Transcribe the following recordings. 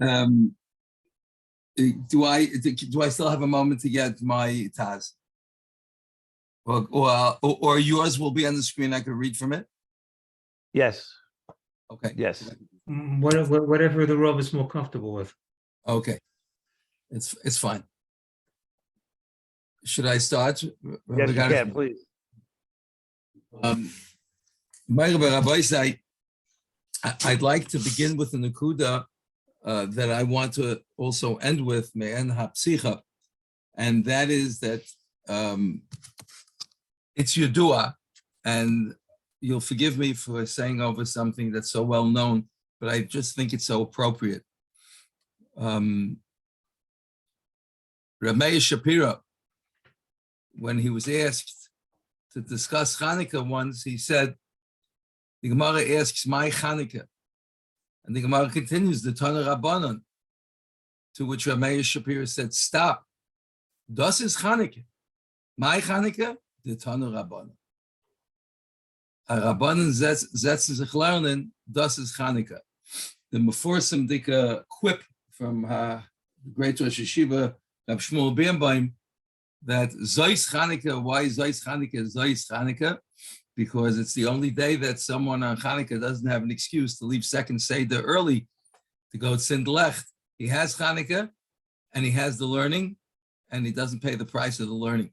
Um, do I still have a moment to get my Taz? Or yours will be on the screen. I can read from it. Yes. Okay. Yes. Whatever the Rav is more comfortable with. Okay. It's fine. Should I start? Yes, you can, please. I'd like to begin with the Nakuda that I want to also end with, Me'en HaPsicha, and that is that it's Yudua, and you'll forgive me for saying over something that's so well known, but I just think it's so appropriate. Rameir Shapiro, when he was asked to discuss Hanukkah once, he said, the Gemara asks, my Hanukkah? And the Gemara continues, the Tana Rabbanon, to which Rameir Shapiro said, stop. Das is Hanukkah. My Hanukkah, the Tana Rabbanon. Rabbanon setz sich lernen, das is Hanukkah. The Meforsim Dika quip from the great Rosh Hashiva, Rab Shmuel Birnbaum, that Zois Hanukkah, why Zois Hanukkah? Zois Hanukkah, because it's the only day that someone on Hanukkah doesn't have an excuse to leave second Seder early to go Sindlecht. He has Hanukkah, and he has the learning, and he doesn't pay the price of the learning.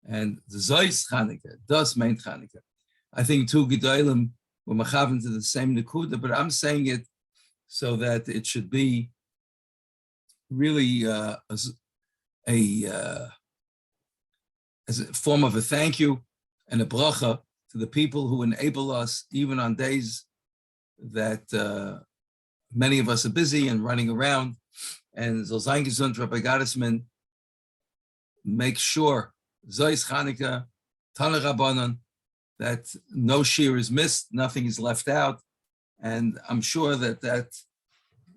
And the Zois Hanukkah, das meint Hanukkah. I think two Gedolim were machaven to the same Nakuda, but I'm saying it so that it should be really as a form of a thank you and a bracha to the people who enable us, even on days that many of us are busy and running around. And Zolzain Gesund Rabbi Gottesman, make sure, Zois Chanukah, Tana Rabbanon, that no shir is missed, nothing is left out. And I'm sure that that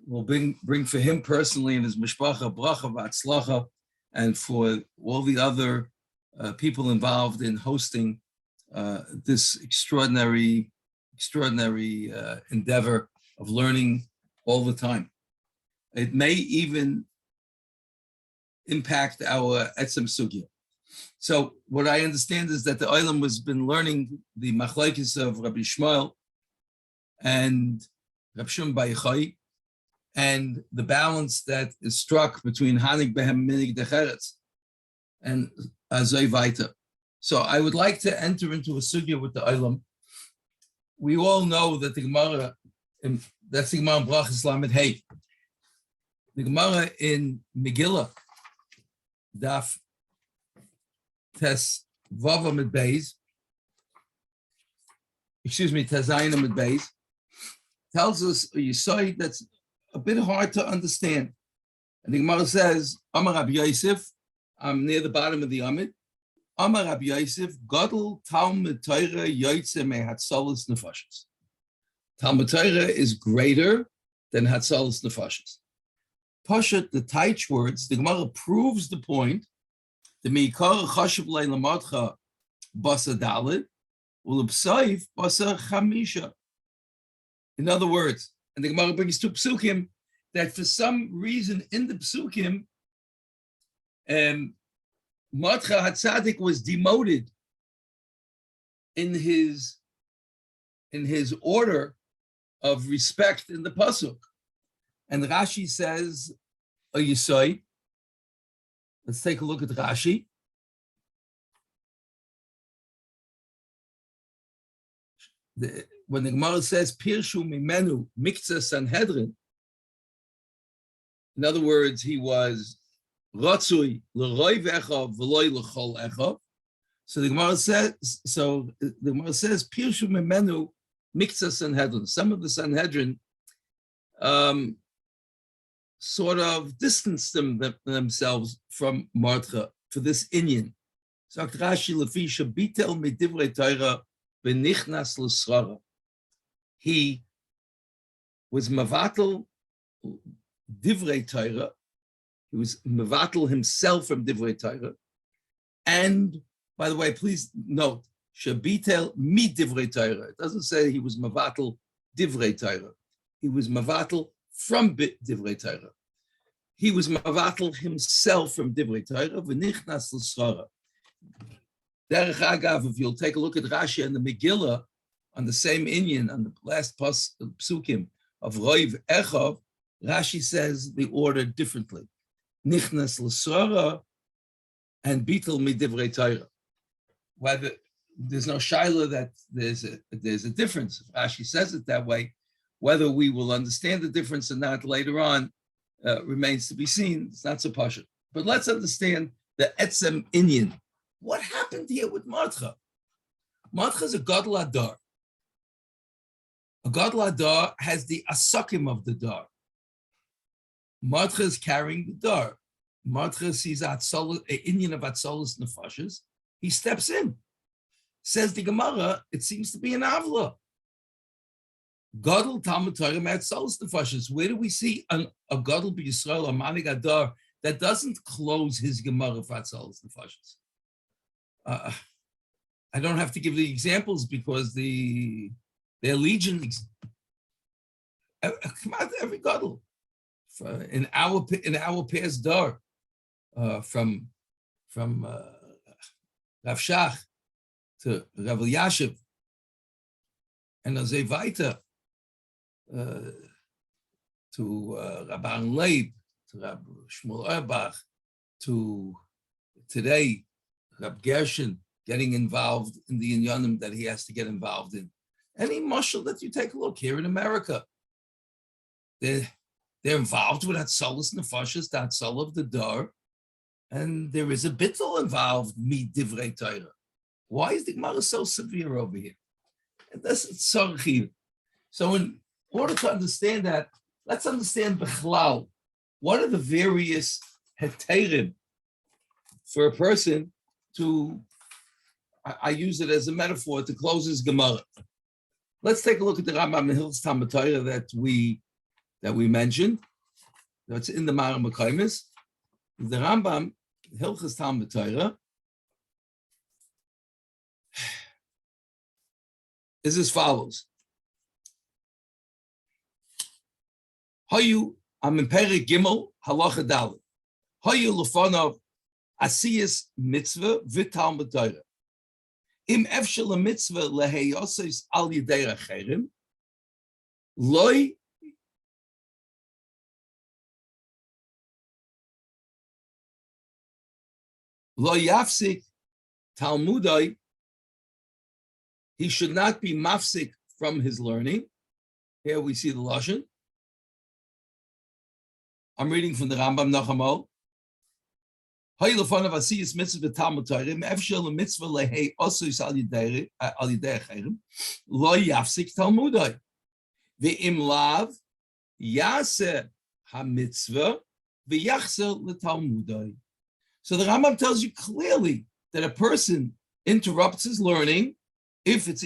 will bring for him personally and his mishpacha bracha v'atzlacha, and for all the other people involved in hosting this extraordinary endeavor of learning all the time. It may even impact our etzem sugya. So what I understand is that the Olam has been learning the machlokes of Rabbi Shmuel and Rabbi Shimon Bar Yochai, and the balance that is struck between Hanig Behem Minig Decheretz and Azay Vaita. So I would like to enter into a sugya with the Olam. We all know that the Gemara, that's the Gemara in Brachos Lamed Hey. The Gemara in Megillah, Daf Tes Vav Amid Beis, Tes Ayin Amid Beis, tells us a Yisai that's a bit hard to understand. And the Gemara says, Amar Rabbi Yosef, I'm near the bottom of the Amid, Amar Rabbi Yosef, Gadol Talmud Torah Yoytze Me Hatzalas Nefashos. Talmud Torah is greater than Hatzalas Nefashos. Pashat, the Taich words, the Gemara proves the point, the Meikar Chashav Le'lamadcha Basa Dalet, Ulubsaif Basa Chamisha. In other words, and the Gemara brings two psukim that for some reason in the psukim, Madcha Hatzadik was demoted in his order of respect in the pasuk, and Rashi says, "A Yisai." Let's take a look at Rashi. When the Gemara says Pirshu Mimenu Mikza Sanhedrin, in other words, he was Ratzui L'Roi V'Echav V'Loi L'Chol Echav. So the Gemara says, Pirshu Mimenu Mikza Sanhedrin. Some of the Sanhedrin sort of distanced themselves from Martha for this inyan. Sagt Rashi Lefi Shabitel Midivrei Torah Benichnas L'Srara. He was Mavatal Divrei Torah. He was Mavatal himself from Divrei Torah. And by the way, please note, Shabitel Mi Divrei Torah. It doesn't say he was Mavatal Divrei Torah. He was Mavatal from Divrei Torah. He was mavatal himself from Divrei Torah, v'nichnas l'srara. Derech Agav, if you'll take a look at Rashi and the Megillah, on the same inyan, on the last psukim of Roiv Echov, Rashi says the order differently. Nichnas l'srara and bitul midivrei Torah. Whether there's no shaila that there's a difference. If Rashi says it that way, whether we will understand the difference or not later on remains to be seen. It's not so pashut. But let's understand the etzem inyan. What happened here with Mordcha? Mordcha is a gadol adar. A gadol adar has the asakim of the dar. Mordcha is carrying the dar. Mordcha sees an inyan of atzolos nefashos. He steps in. Says the Gemara, it seems to be an avla. Gadol Talmud Torah atzolos nefashos. Where do we see a gadol b'Yisrael, a manig adar, that doesn't close his Gemara for atzolos nefashos? I don't have to give the examples because their legion come out every gadol in our past dar from Rav Shach to Rav Yashiv and Azay Vaita to Rabban Leib to Rab Shmuel Erbach to today Rab Gershon getting involved in the inyanim that he has to get involved in. Any mashal that you take a look here in America, they're involved with atzolos nefashos, the atzol of the dar, and there is a bittul involved, mi divrei Torah. Why is the Gemara so severe over here? And that's tzarchi. So in order to understand that, let's understand bechlal. What are the various heterim for a person to, I use it as a metaphor, to close his Gemara. Let's take a look at the Rambam in Hilchos Talmud Torah that we mentioned. That's in the Mara Mekaymis. The Rambam, Hilchos Talmud Torah, is as follows. Hayu, I'm in Perek Gimel, Halacha Dalet. Hayu lefanov asiyas mitzvah v'talmud Torah. Im efshel mitzvah leheyosos al yedei acherim, loy yafsik talmudai. He should not be mafsik from his learning. Here we see the lashon. I'm reading from the Rambam Nachamol. Hay lefanav asiyas mitzvah v'talmud Torah, im efshel mitzvah leheyosos al yedei acherim, lo yafsik talmudai. Ve'im lav yaseh ha-mitzvah v'yachzer letalmudai. So the Rambam tells you clearly that a person interrupts his learning if it's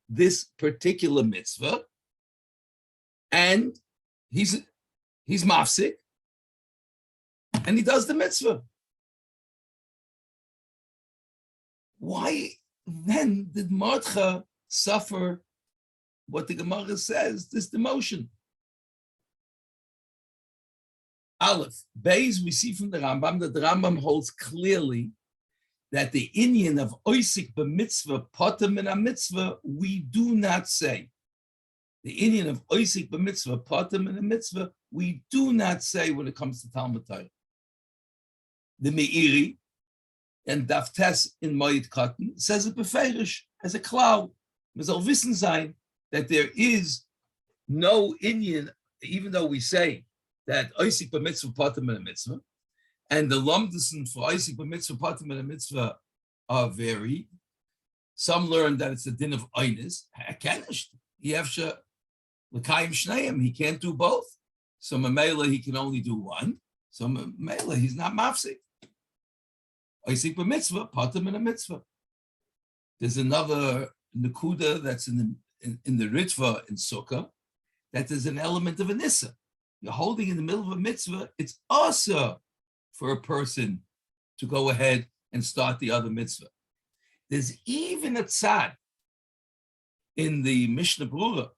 this particular mitzvah, and he's mafsik, and he does the mitzvah. Why then did Mordcha suffer what the Gemara says, this demotion? Aleph, Beis, we see from the Rambam that the Rambam holds clearly that the inyan of oisik b'mitzvah, potem min ha-mitzvah, we do not say. The inyan of oisik b'mitzvah, potem min ha-mitzvah, we do not say when it comes to Talmud Torah. The Meiri and Daftes in Moed Katan says it beferish as a cloud. We soll wissen sein that there is no inyan, even though we say that oisik b'mitzvah, potem min ha-mitzvah, and the lumdisen for oisik b'mitzvah, potem min ha-mitzvah are varied. Some learn that it's a din of oynis. He can't do both. So Mamela, he can only do one. So Mamela, he's not mafsik. Oisik b'mitzvah, potem min ha-mitzvah. There's another Nakuda that's in the Ritva in Sukkah, that there's an element of a Nissa. You're holding in the middle of a mitzvah, it's also for a person to go ahead and start the other mitzvah. There's even a tzad in the Mishnah Brura,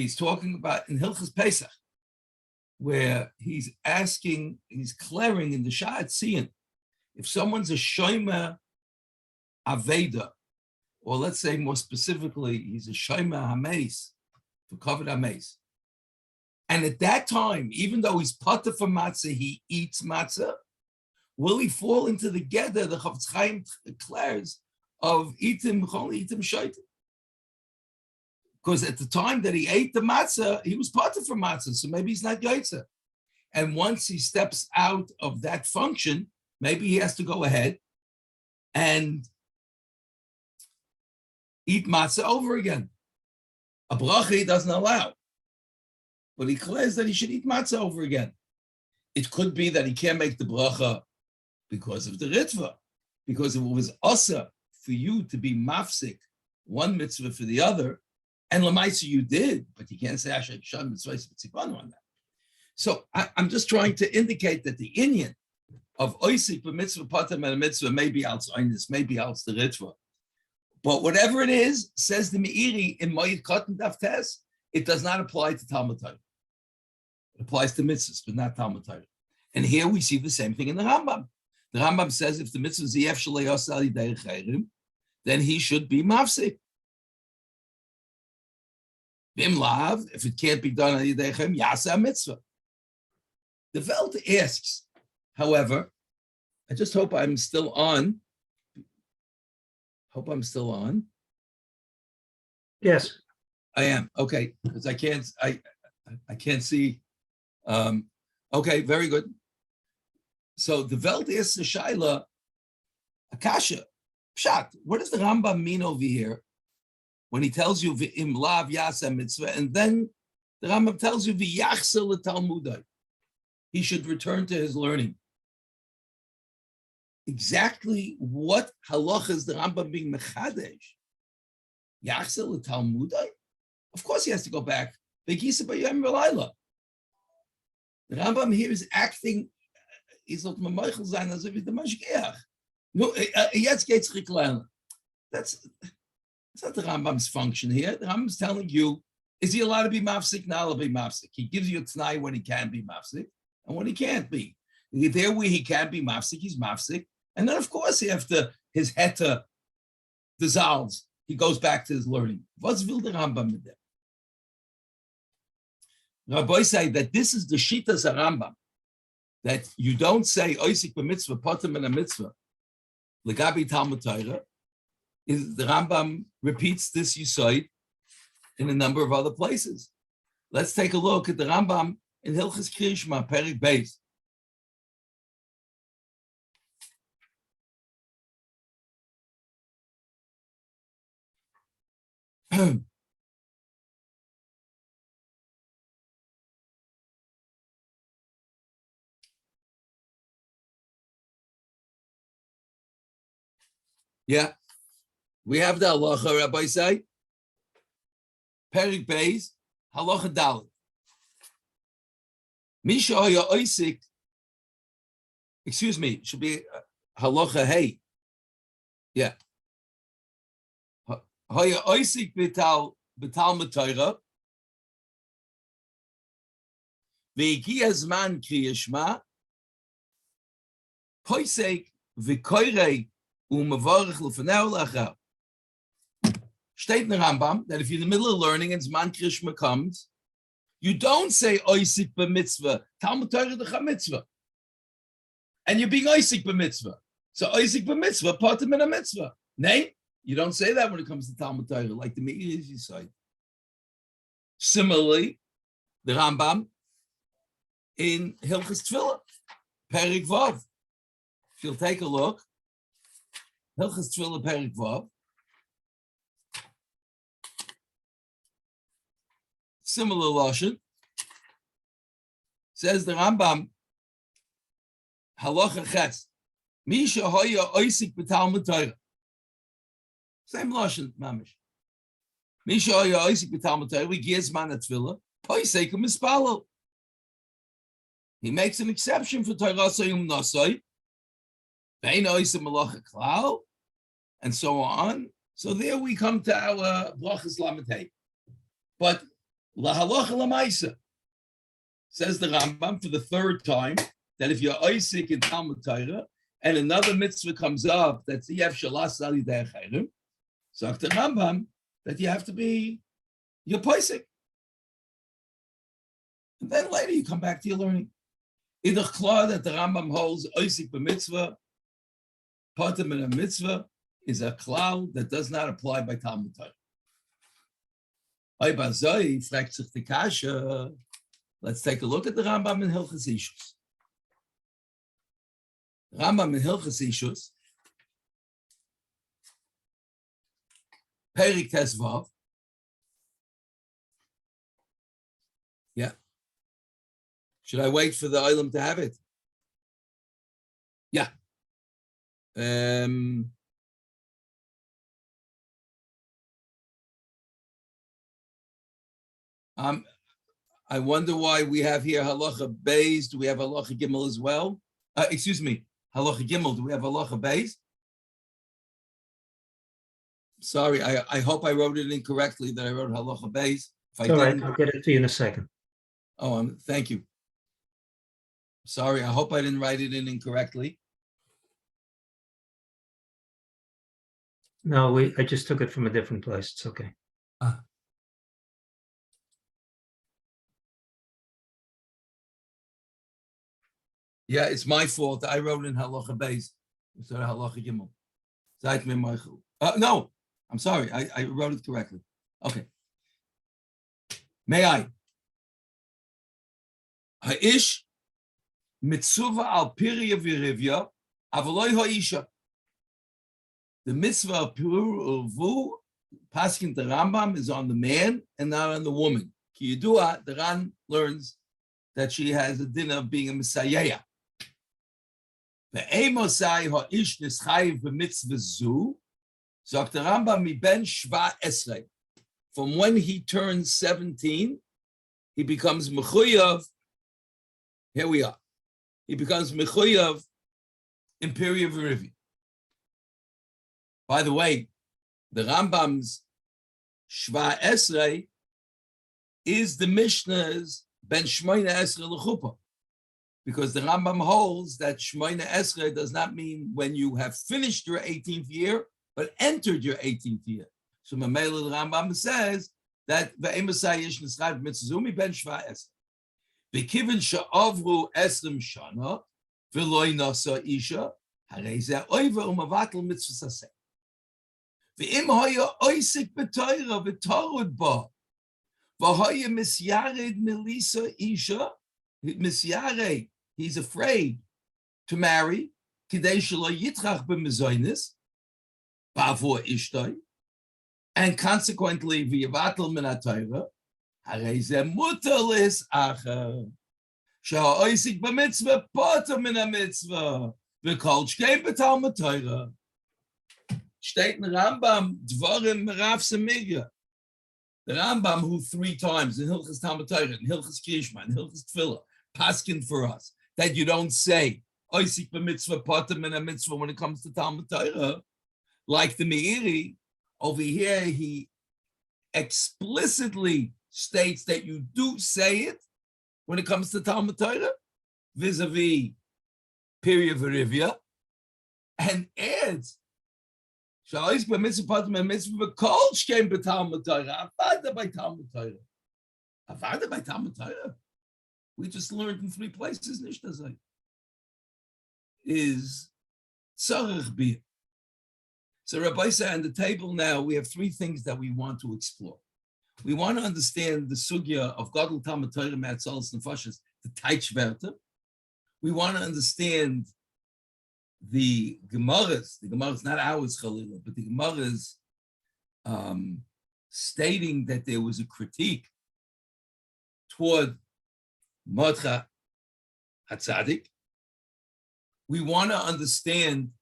he's talking about in Hilchas Pesach, where he's clearing in the Sha'at Tzion, if someone's a Shomer Aveda, or let's say more specifically, he's a Shomer Hameis, for covered Hameis. And at that time, even though he's potter for matzah, he eats matzah, will he fall into the Geder, the Chofetz Chaim declares, of itim shaitim? Because at the time that he ate the matzah, he was potter for matzah, so maybe he's not yaitza. And once he steps out of that function, maybe he has to go ahead and eat matzah over again. A bracha he doesn't allow, but he declares that he should eat matzah over again. It could be that he can't make the bracha because of the ritva, because if it was asa for you to be mafsik one mitzvah for the other, and lemaisa you did, but you can't say Asher Shan mitzvah b'tzibanu on that. So I'm just trying to indicate that the inyan of oisik b'mitzvah patam and a mitzvah may be outs einis, may be outs the ritva. But whatever it is, says the Meiri in Moed Katan Daf Tes, it does not apply to Talmud Torah. It applies to mitzvahs, but not Talmud Torah. And here we see the same thing in the Rambam. The Rambam says if the mitzvah is Yef Shalei Yosal Yidei Chayrim, then he should be mafsik. Bim Lav, if it can't be done on Yidei Chayrim, Yasa mitzvah. The Welt asks, however, I just hope I'm still on. Hope I'm still on. Yes. I am. Okay, because I can't see. Okay, very good. So the Welt asks the Shaila, Akasha, Pshat, what does the Rambam mean over here when he tells you V'im lav yasa mitzvah, and then the Rambam tells you V'yachsel l'talmudai, he should return to his learning. Exactly what halacha is the Rambam being mechadesh? Yachsel l'talmudai? Of course he has to go back. V'gisa b'yom v'layla. The Rambam here is acting, he's not memachel zayin as if he's the mashgiach. No, jetzt geht's lernen. That's not the Rambam's function here. The Rambam's telling you, is he allowed to be mafsik? Not allowed to be mafsik. He gives you a t'nai when he can be mafsik and when he can't be. There where he can be mafsik, he's mafsik. And then, of course, after his heta dissolves, he goes back to his learning. What's will the Rambam with them? Rabbi say that this is the shitas Rambam, that you don't say oisik b'mitzvah, potem and a mitzvah, legabi Talmud Torah. The Rambam repeats this yesod in a number of other places. Let's take a look at the Rambam in Hilchas Kriyishma, Perik Beis. Yeah, we have the halacha, Rabbi say. Perik Beis, halacha Dalet. Misha haya oisik, excuse me, should be halacha hey. Yeah. Haya oisik betal Torah. Ve'igi azman kriyishma. Poisek v'koirei u'mavarich l'fanei ulachar. State in the Rambam that if you're in the middle of learning and Zman Krishma comes, you don't say oisik b'mitzvah, Talmud Torah d'cha mitzvah. And you're being oisik b'mitzvah. So oisik b'mitzvah, potem in a mitzvah. Nay, you don't say that when it comes to Talmud Torah, like the Meiri side. Similarly, the Rambam in Hilchas Tefillah, Perik Vav. If you'll take a look, Hilchas Tefillah, Perik Vav. Similar lashon, says the Rambam, halacha ches, misha hoya oisik b'talmud Torah. Same lashon, mamish. Misha hoya oisik b'talmud Torah, we gives man a tefillah, poisek mispalo. He makes an exception for Torah sayum nasai, vein oisik malacha klal, and so on. So there we come to our brachas lametei. But Lahalocha lamaisa. Says the Rambam for the third time that if you're Isaac in Talmud Torah and another mitzvah comes up that's Yev Shalas Ali De'achayrim, so the Rambam that you have to be your Isaac. And then later you come back to your learning. Idach klar that the Rambam holds Isaac b'mitzvah, Patim in a mitzvah is a klal that does not apply by Talmud Torah. Let's take a look at the Rambam in Hilchos Ishus. Rambam in Hilchos Ishus, Perik Tesvav. Yeah. Should I wait for the Olam to have it? Yeah. I wonder why we have here halacha beis. Do we have halacha gimel as well? Excuse me, halacha gimel. Do we have halacha beis? Sorry, I hope I wrote it incorrectly. That I wrote halacha beis. If I All right, didn't, I'll get it to you in a second. oh, thank you. Sorry, I hope I didn't write it in incorrectly. No, I just took it from a different place. It's okay. Yeah, it's my fault. I wrote in halacha beis instead of halacha gimel. No, I'm sorry. I wrote it correctly. Okay. May I? Ha'ish mitzuva al pirya v'rivya avaloi ha'isha. The mitzvah of Piruvu, paskin the Rambam, is on the man and not on the woman. Ki yidua, the Ran learns that she has a din of being a messiah. The Amosai ha'ish nischayiv b'mitzvah zu, sagt the Rambam mi ben shva esrei. From when he turns 17, he becomes mechuyav. Here we are. He becomes mechuyav in Pirya v'Rivi. By the way, the Rambam's shva esrei is the Mishnah's ben shmoina esrei l'chuppah. Because the Rambam holds that Shmoina Esrei does not mean when you have finished your 18th year, but entered your 18th year. So Mamela the Rambam says that Ve'emasai Yish Nisrav Mitzuzumi Ben Shva Esrei. V'kivin she'avru esrim shana v'loi nasa isha harei zeh oiver u'mavatel mitzvah saseh. V'im hoya oisik b'toira v'torud ba v'hoya misyared melisa isha misyared. He's afraid to marry, and consequently, v'yavatel min ha'torah, harei zeh mutar lis'acher, she'ha'oisik b'mitzvah poter min ha'mitzvah, v'kol shkein b'talmud Torah. Steht in Rambam, Dvarim Rav Samigya. The Rambam, who 3 times in Hilchos Talmud Torah, in Hilchos Krishma, in Hilchos Tefillah, paskin for us, that you don't say oisik b'mitzvah patim and a mitzvah when it comes to Talmud Torah, like the Meiri over here, he explicitly states that you do say it when it comes to Talmud Torah, vis-a-vis Pirya v'Rivya, and adds sha'oisik b'mitzvah patim and mitzvah v'kol shkein b'Talmud Torah, avada by Talmud Torah, avada by Talmud Torah. We just learned in 3 places, Nishtazai, is tzarech biyah. So Rabbi said, on the table now, we have 3 things that we want to explore. We want to understand the sugya of Gadol Talmud Torah Me'atzalos Nefashos, the Teitshverte. We want to understand the Gemara's not ours, Chalila, but the Gemara's stating that there was a critique toward Mordcha HaTzadik. We want to understand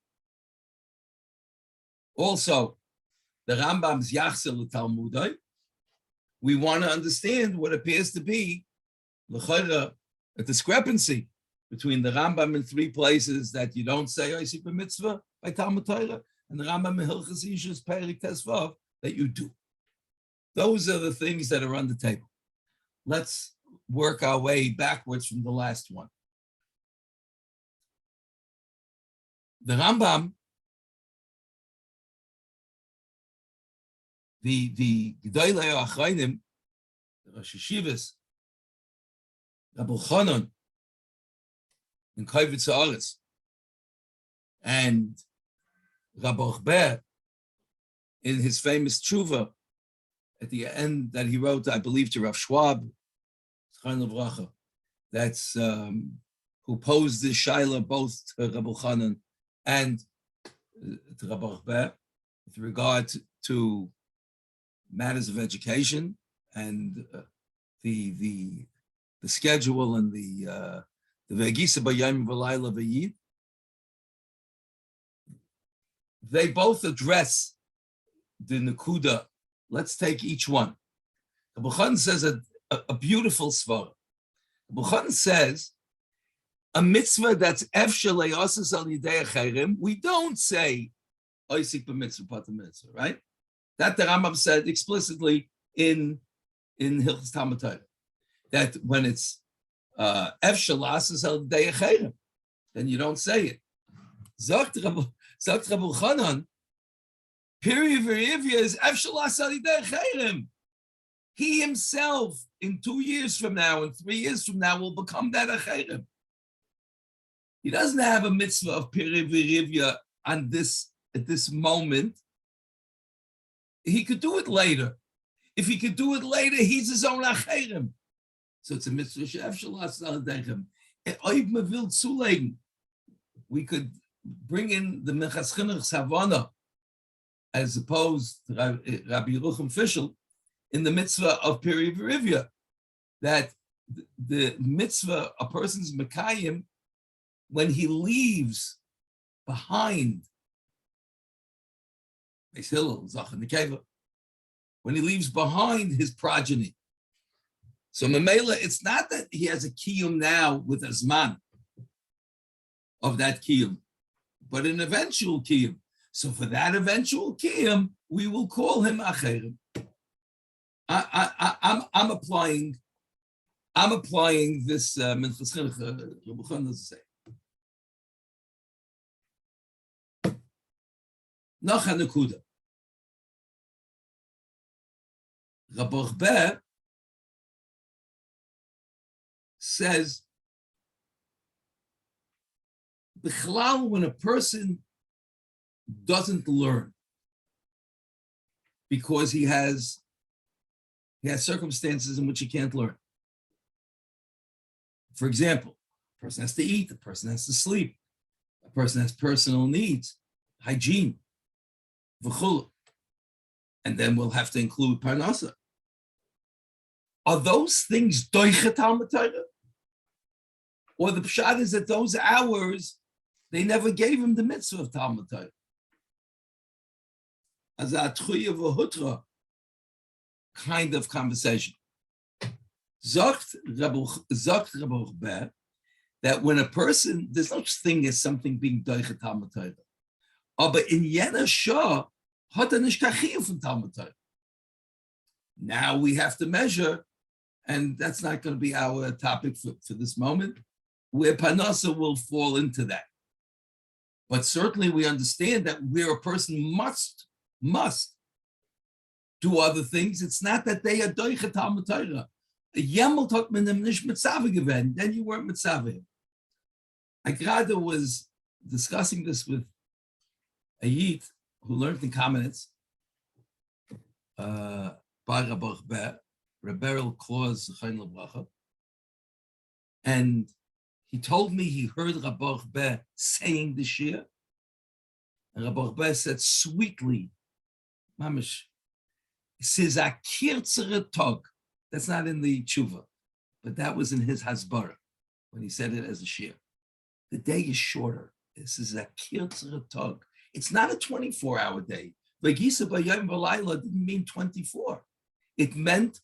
also the Rambam's Yachzel Talmudai. We want to understand what appears to be a discrepancy between the Rambam in 3 places that you don't say Oisik b'mitzvah by Talmud Torah, and the Rambam in Hilchos Ishus Perik Tesvav that you do. Those are the things that are on the table. let's work our way backwards from the last one. The Rambam, the Gedolei Achronim, the Rosh Hashivas, Rabbi Chanan, in Kovetz Haaretz, and Rabbi Ber, in his famous tshuva, at the end that he wrote, I believe, to Rav Schwab, that's who posed this shaila both to Rabbi Chanan and to Rabbi Ber with regard to matters of education and the schedule and the vegisa b'yom v'layla v'yid. They both address the Nakuda. Let's take each one. Rabbi Chanan says a beautiful svara. Rabbi Chanan says, a mitzvah that's efshel le'asas al yidei acherim, we don't say, oisik b'mitzvah pata mitzvah, right? That the Rambam said explicitly in Hilchos Talmud Torah, that when it's efshel le'asas al yidei acherim, then you don't say it. Sagt Rabbi Chanan, Piri v'rivya is efshel le'asas al yidei acherim. He himself, in 2 years from now and 3 years from now, will become that acherim. He doesn't have a mitzvah of Piri v'rivya at this moment. He could do it later. If he could do it later, he's his own acherim. So it's a mitzvah she'efshel le'asas al yidei acherim. We could bring in the Minchas Chinuch's Havana as opposed to Rabbi Yerucham Fischel in the mitzvah of Piri v'rivya, that the mitzvah, a person's mekayim, when he leaves behind, when he leaves behind his progeny. So Mamela, it's not that he has a kiyum now with a zman of that kiyum, but an eventual kiyum. So for that eventual kiyum, we will call him acherim. I'm applying this Minchas Chinuch. Rabbi Chanan doesn't say. Noch a nekuda. Rabbi Ber says, bichlal, when a person doesn't learn because he has circumstances in which he can't learn. For example, a person has to eat, a person has to sleep, a person has personal needs, hygiene, v'chul, and then we'll have to include parnasa. Are those things doichet Talmud Torah? Or the pshat is that those hours, they never gave him the mitzvah of Talmud Torah? As a tchuya v'hutra kind of conversation. Sagt Rabbi Ber that when a person, there's no such thing as something being doichet Talmud Torah. Aber in jener Shah hat nicht kachiyuv from Talmud Torah. Now we have to measure, and that's not going to be our topic for this moment, where Panasa will fall into that. But certainly we understand that where a person must do other things, it's not that they are doichet Talmud Torah. Yemel hat man them nicht mitzave gewesen, then you weren't mitzave. I gerade was discussing this with a Yid who learned in Kamenetz, by Rabbi Ber, Rebberal Claus Zechayin Lebracha, and he told me he heard Rabbi Ber saying this year, and Rabbi Ber said sweetly, Mamish, he says a kirzere tog. That's not in the tshuva, but that was in his hasbara when he said it as a shir. The day is shorter. This is a kirzere tog. It's not a 24-hour day. V'gisa b'yom v'layla didn't mean 24. It meant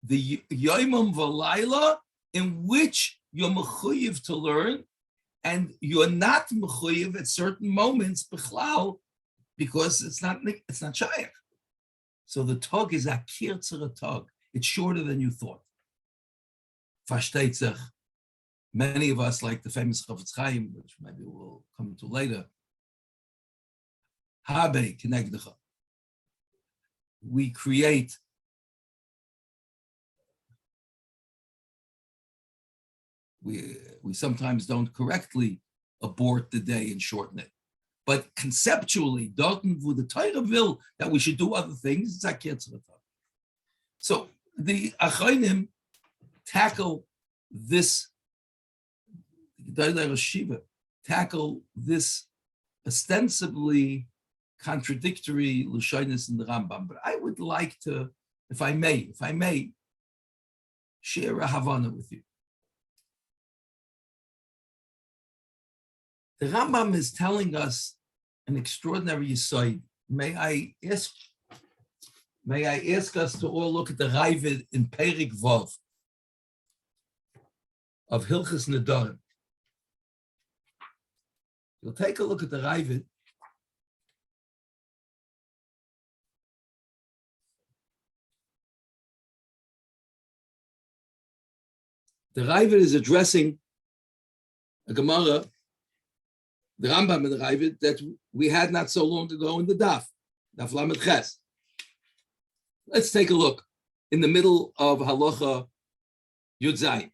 the yomim v'layla in which you're mechuyev to learn, and you're not mechuyev at certain moments b'chlal because it's not shayach. So the tog is a kirzere tog. It's shorter than you thought. versteht sich. Many of us, like the famous Chafetz Chaim, which maybe we'll come to later, Habe Kenegdecha. We create we sometimes don't correctly abort the day and shorten it. But conceptually, Dalton, wo the Torah will that we should do other things, so the Achronim tackle this, tackle this ostensibly contradictory Lashonis in the Rambam. But I would like to, if I may, share a Havana with you. The Rambam is telling us an extraordinary aside. May I ask us to all look at the Ravid in Perik Vav of Hilchas Nedarim. You'll take a look at the Ravid. The Ravid is addressing a Gemara, the Rambam and the Ravid, that we had not so long ago in the Daf Lamed Ches. Let's take a look in the middle of Halacha Yud Zayin.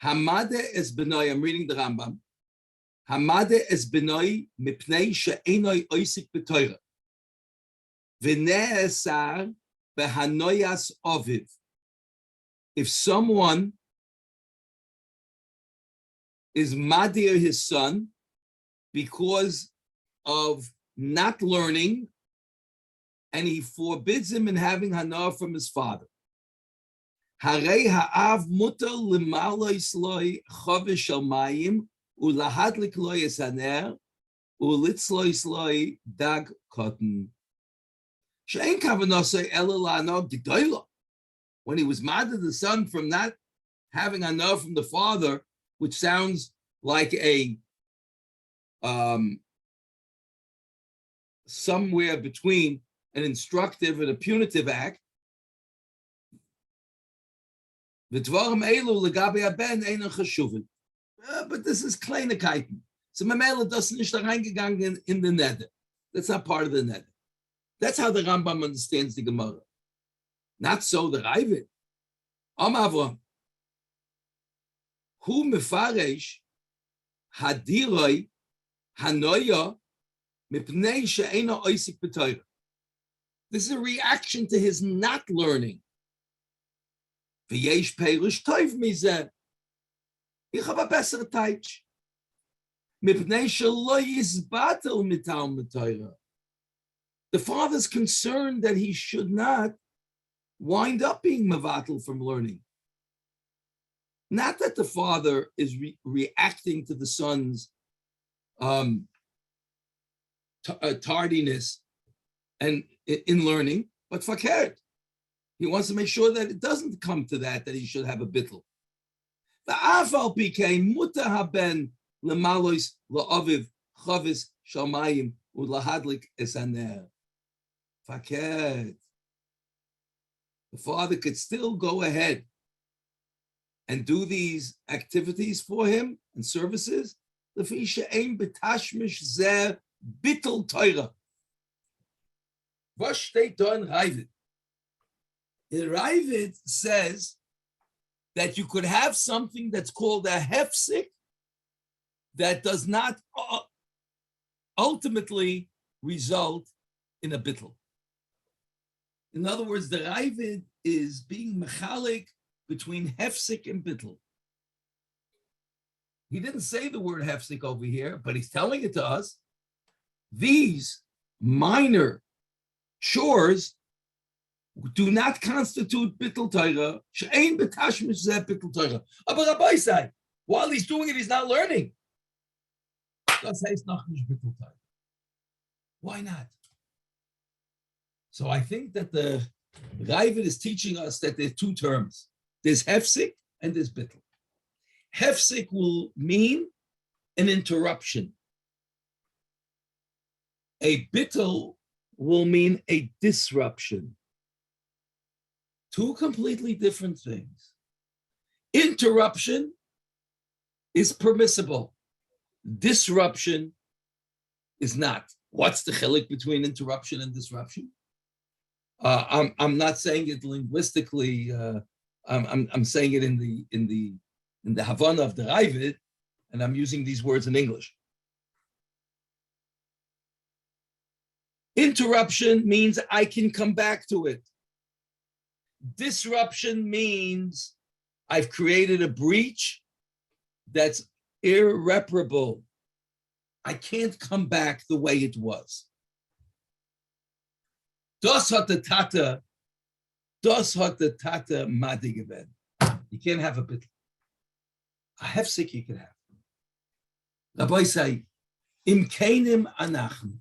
Hamade es benoi, I'm reading the Rambam. Hamade es benoi mipnei she'enoi oisik b'toira. V'ne'esar behanoyas oviv. If someone is madir his son because of not learning, and he forbids him in having hana from his father. Harei ha'av mutar l'malo isloi chovish shel mayim ulahadlik lo yesaner ulitzlo isloi dag cotton. She'en kavanasei ela la'ano g'doyla. When he was mad at the son from not having hana from the father, which sounds like a somewhere between an instructive and a punitive act. But this is Kleinigkeiten. So Mamela doesn't nicht reingegangen in the nether. That's not part of the nether. That's how the Rambam understands the Gemara. Not so the Ravid. Avram. Hu mefaresh hadiroi hanoya mipnei she'ena oisik b'toira. This is a reaction to his not learning. V'yesh perish toiv mizeh. Ich habe a besser teich. Mipnei she'lo yizbatel mital b'toira. The father's concerned that he should not wind up being mevatel from learning. Not that the father is reacting to the son's tardiness and in learning, but fakert. He wants to make sure that it doesn't come to that he should have a bittul. The afal became muta haben lemalois la'aviv chavis shalmayim ulahadlik esaner. Fakert. The father could still go ahead and do these activities for him and services. Lefi she'ein betashmish zeh bittul Torah. Was steht da in Ravid? The Ravid says that you could have something that's called a hefsik that does not ultimately result in a bittul. In other words, the Ravid is being mechalik between hefsik and bittul. He didn't say the word hefsik over here, but he's telling it to us. These minor chores do not constitute bittul Torah. She'ein betashmish zeh bittul Torah. Aber Rabbi say, while he's doing it, he's not learning. Das heißt noch nicht bittul Torah. Why not? So I think that the Ravid is teaching us that there's two terms. There's hefsik and there's bittul. Hefsik will mean an interruption. A bittul will mean a disruption. Two completely different things. Interruption is permissible. Disruption is not. What's the chilek between interruption and disruption? I'm not saying it linguistically. I'm saying it in the Havana of the Ravid, and I'm using these words in English. Interruption means I can come back to it. Disruption means I've created a breach that's irreparable. I can't come back the way it was. Das hat the Tata Madi given. You can't have a bit. A hefsek you can have. Rabbi say, Im keinim anachnu.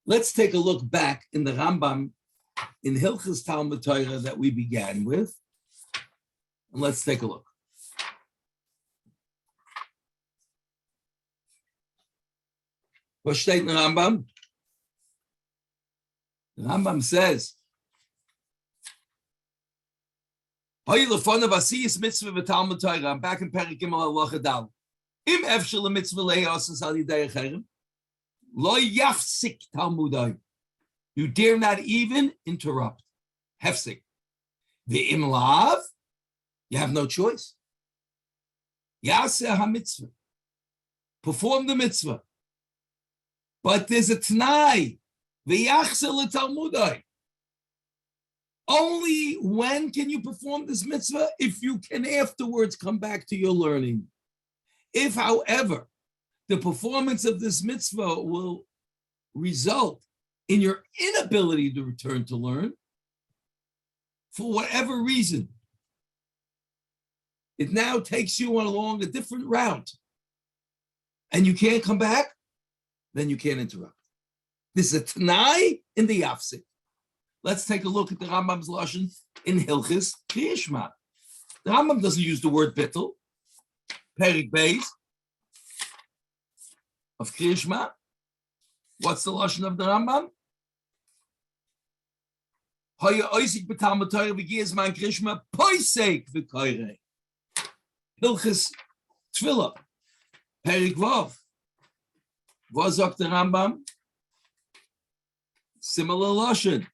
Let's take a look back in the Rambam in Hilchos Talmud Torah that we began with. And let's take a look. What steht in the Rambam? The Rambam says, I'm back in Perek Gimel Halacha Dal. Im efshel mitzvah le'asas al yidei acherim, lo yafsik talmudai. You dare not even interrupt. Hefsik. Ve'im lav, you have no choice. Yaseh ha-mitzvah. Perform the mitzvah. But there's a t'nai. Ve'yachsel talmudai. Only when can you perform this mitzvah? If you can afterwards come back to your learning. If, however, the performance of this mitzvah will result in your inability to return to learn, for whatever reason, it now takes you along a different route, and you can't come back, then you can't interrupt. This is a t'nai in the yafsik. Let's take a look at the Rambam's lashon in Hilchos Kriyishma. The Rambam doesn't use the word bittul. Perik Beis of Kriyishma. What's the lashon of the Rambam? Haya oisik b'talmud Torah v'giz man Kriyishma poisek v'koirei. Hilchos Tefillah. Perik Vav. What sagt the Rambam? Similar lashon.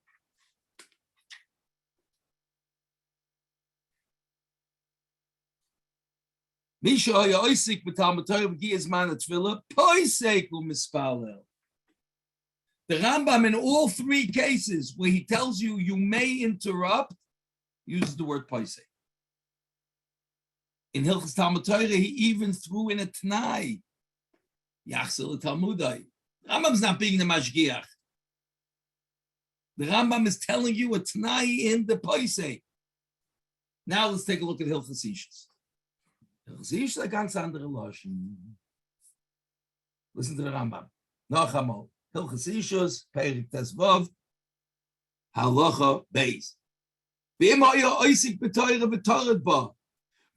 The Rambam in all three cases where he tells you you may interrupt, uses the word poisek. In Hilchos Talmud Torah, he even threw in a t'nai. Yachsel Talmudai. Rambam's not being the mashgiach. The Rambam is telling you a t'nai in the poisek. Now let's take a look at Hilchos Ishus. Listen to the Rambam. Noch einmal. Hilchos Ishus, Perik Tesvav, Halacha Beis. V'im haya oisik b'toira v'toret ba.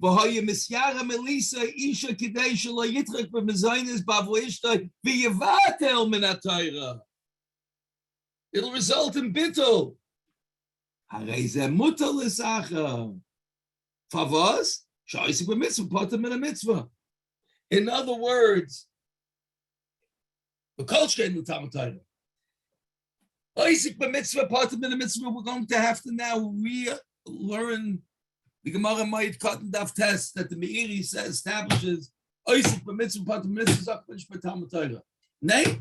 V'haya misyara melisa isha kidei shelo yitrek b'mezaynis b'avo ishtay v'yevatel min ha'toira. It'll result in bittul. Harei zeh mutar l'sacha. Favos? In other words, we're going to have to now relearn the Gemara Mayit Cotton Daf test that the Meiri establishes. Nay,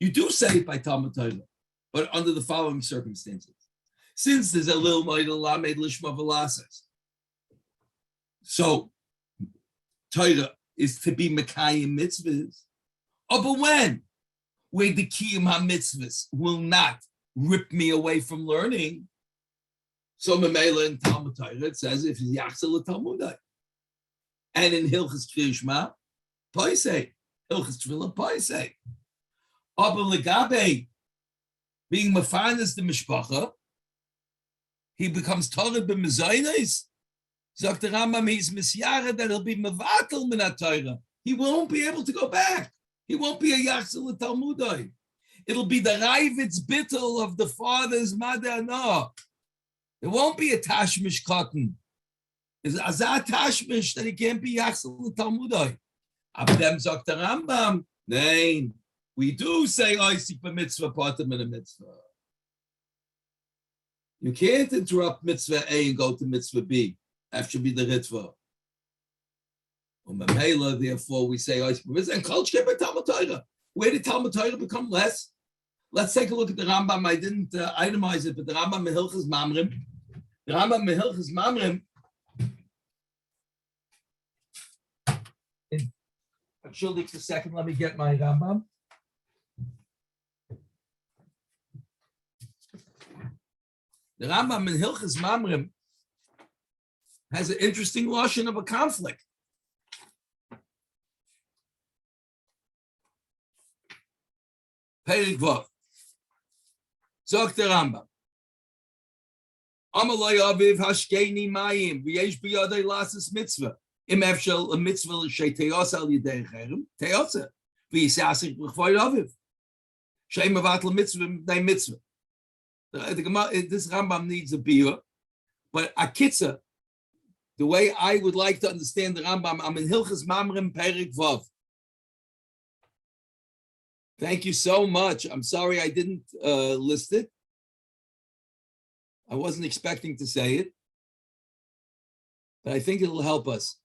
you do say it by Talmud Torah, but under the following circumstances. Since there's a little Mayit Lamed Lishma Velasas. So, Torah is to be Mekayim mitzvahs. Oh, but when? Where the Kiyum HaMitzvahs will not rip me away from learning. So, Memela in Talmud Torah, it says, if it's Yachsel Talmudai. And in Hilchos Kriyishma, Poisei. Hilchos Tefillah, Poisei. Oh, but Legabe, being Mefanas the Mishpacha, he becomes Torah b'mezaynis. Sagt der Rambam, he's misyara that he'll be mevatel min ha-Torah. He won't be able to go back. He won't be a yachsel talmudai. It'll be the Ravid's bittul of the father's mother. No, it won't be a tashmish cotton. is azat tashmish that he can't be yachsel the Talmudai. Abdem sagt der Rambam, nein, we do say oisik b'mitzvah patam in a mitzvah. You can't interrupt mitzvah A and go to mitzvah B. That should be the ritva. Therefore, we say oisik b'mitzvah and kol shkei b'Talmud Torah. Where did Talmud Torah become less? Let's take a look at the Rambam. I didn't itemize it, but the Rambam Mehilchas Mamrim. The Rambam Mehilchas Mamrim. Entschuldigt a second, let me get my Rambam. The Rambam in Hilchas Mamrim has an interesting lashon of a conflict. Perik Vav. Zok the Rambam. Amalei aviv hashkeini mayim v'yesh biyadei lasas mitzvah. Im efshel a mitzvah l'shei teos al yidei cherem teosa v'yisasik b'chvoy aviv. Shei mevatel mitzvah b'nei mitzvah. This Rambam needs a biur, but a kitza, the way I would like to understand the Rambam, I'm in Hilchas Mamrim Perik Vav. Thank you so much. I'm sorry I didn't list it. I wasn't expecting to say it, but I think it'll help us.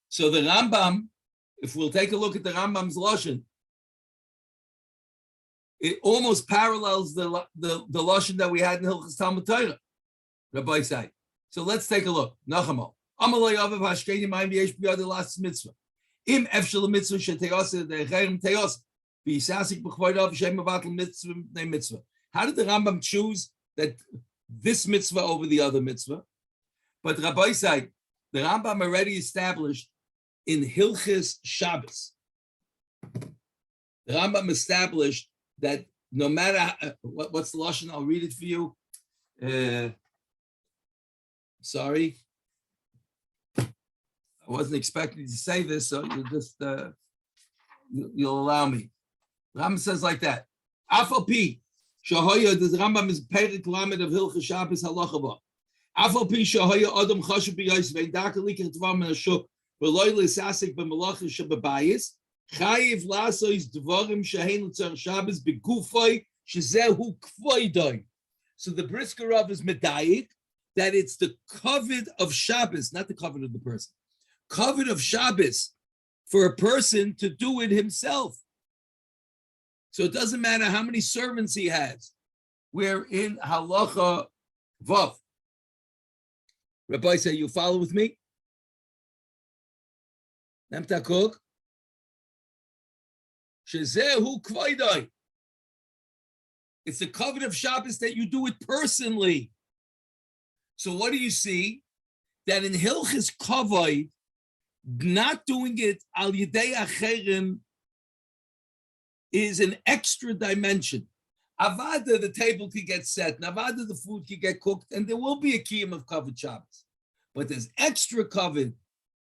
So the Rambam, if we'll take a look at the Rambam's lashon, it almost parallels the lashon that we had in Hilchas Talmud Torah. Rabbi say. So let's take a look. Nachamo. Amalei aviv hashkeini mayim v'yesh biyadei lasas mitzvah. Im efshel mitzvah sheteosa de'cherem teosa v'yisasik b'chvoy aviv shem mevatel mitzvah b'nei mitzvah. How did the Rambam choose that this mitzvah over the other mitzvah? But Rabbi say, the Rambam already established in Hilchis Shabbos. The Rambam established that no matter what's the lashon, I'll read it for you. Sorry, I wasn't expecting to say this, so you just you'll allow me. The Rambam says like that. Afal pi shahoya. The Rambam is Perik Lamed of Hilchis Shabbos halacha ba. Afal pi shahoya adam chashuv b'yos ve'indaka likir tvar min hashuk. V'loy l'sasik b'malachim shebebayis chayiv lasois dvarim shehein l'tzar Shabbos begufay shezehu kvoidai. So the brisker Rav is medayik that it's the covet of Shabbos, not the covet of the person, covet of Shabbos for a person to do it himself. So it doesn't matter how many servants he has. We're in halacha vav. Rabbi say, you follow with me? Nemtakuk. Shezehu kvaydai. It's the covet of Shabbos that you do it personally. So what do you see? That in Hilchis Kavod, not doing it al yidei acherim is an extra dimension. Avada, the table can get set, and Avada, the food can get cooked, and there will be a kiyum of kavod Shabbos. But there's extra kavod,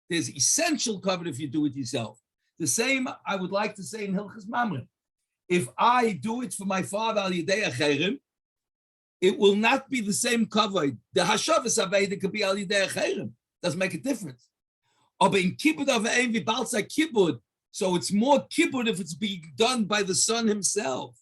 there's essential kavod if you do it yourself. The same I would like to say in Hilchis Mamrim. If I do it for my father al yidei acherim, it will not be the same kavod. The hashavas aveda could be al yidei acherim. Doesn't make a difference. But in kibbud avein v'balsa kibbud, so it's more kibbud if it's being done by the son himself.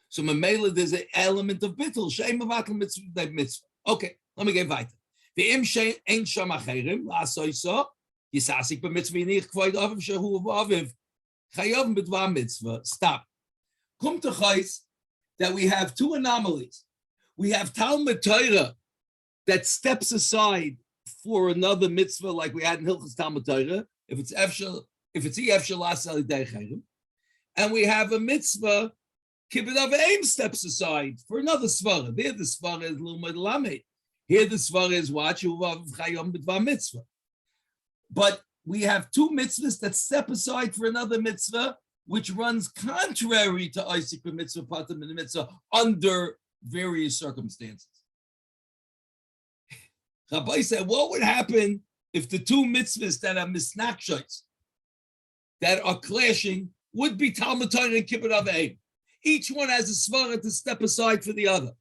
So Mamela, there's an element of bittul. Shem avakel mitzvah mitzvah. Okay, let me get weiter. The im ein sham acherim la'asoyso yisasik b'mitzvah yinich kvoid aviv shehu aviv chayav b'dvar mitzvah. Stop. Come to chayis that we have two anomalies. We have Talmud Torah that steps aside for another mitzvah, like we had in Hilchas Talmud Torah, if it's efshel asal yidei chayim, and we have a mitzvah kibbud aveim steps aside for another svara. There the svara is l'umad lamed. Here the svara is what shuvav chayom b'dvar mitzvah. But we have two mitzvahs that step aside for another mitzvah, which runs contrary to Isaac mitzvah patam and mitzvah under various circumstances. Rabbi said, what would happen if the two mitzvahs that are misnakshos, that are clashing, would be Talmud Torah and Kibbud Aveim? Each one has a svara to step aside for the other.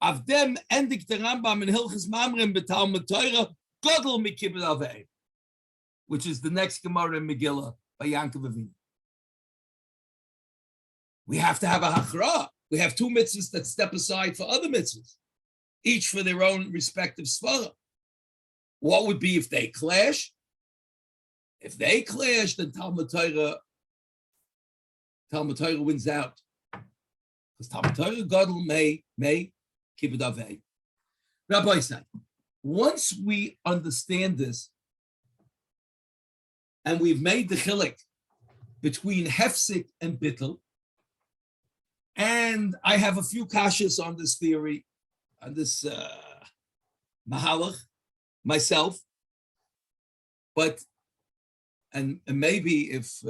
Of them, endik the Rambam in Hilchas Mamrim b'Talmud Torah, Godel mikibud avei, which is the next Gemara in Megillah by Yankov Avinu. We have to have a HaRav. We have two mitzvahs that step aside for other mitzvahs, each for their own respective svara. What would be if they clash? If they clash, then Talmud Torah wins out. Because Talmud Torah Gadol may keep it avei. Rabbi said, once we understand this, and we've made the chilek between hefsek and bittul, and I have a few kashas on this theory, on this mahalach myself, but and maybe if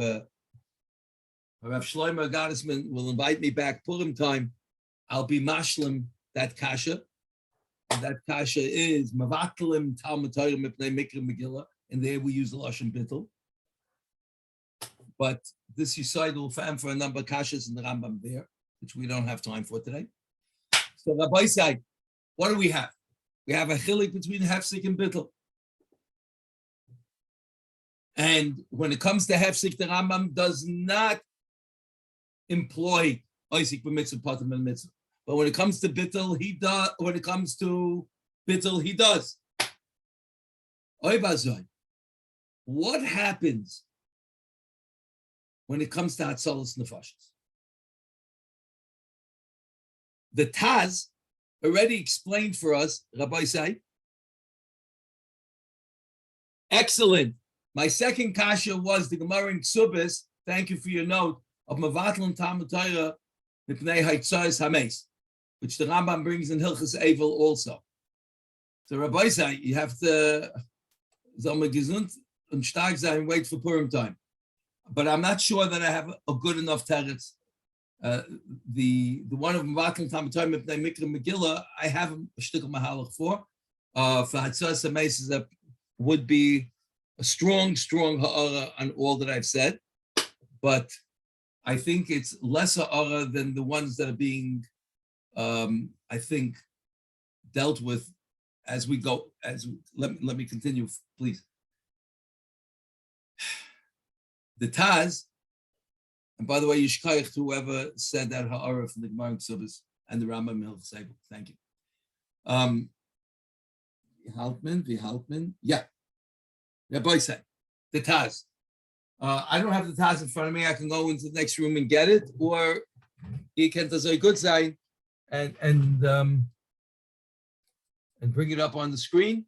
Rav Shlomo Gottesman will invite me back Purim time, I'll be mashlim that kasha. And that kasha is Mavatlim Talmud Torah Mipnei Mikra Megillah, and there we use the Lashon Bittul. But this Yisrael will fan for a number of kashas in the Rambam there, which we don't have time for today. So Rabbi said, what do we have? We have a chilik between hefsek and bittul. And when it comes to hefsek, the Rambam does not employ Isaac b'mitzvah patim and mitzvah. But when it comes to bittul, he does. When it comes to bittul, he does. Oy bazoi. What happens when it comes to hatzalas nefashos? The Taz already explained for us, Rabbi Say. Excellent. My second kasha was the Gemara in Ksubis. Thank you for your note of Mavatlan Talmud Torah Mipnei Haitzais Hames, which the Rambam brings in Hilchas Eivel also. So Rabbi Say, you have to Zoma gesund und stark sein, wait for Purim time. But I'm not sure that I have a good enough teretz. The one of Mavatlan Talmud Torah Mipnei Mikra Megillah, I have a shtickle mahalach for Haitzais Hames would be a strong ha'ara on all that I've said, but I think it's less ha'ara than the ones that are being, I think, dealt with as we go. Let me continue, please. The Taz, and by the way, Yishkayach to whoever said that ha'ara from the Gemara in Ksubis and the Rambam in Hilchos Eivel. Thank you. Vihaltman, yeah. Rabbi said, the Taz. I don't have the Taz in front of me. I can go into the next room and get it, or you can do a good sign and bring it up on the screen.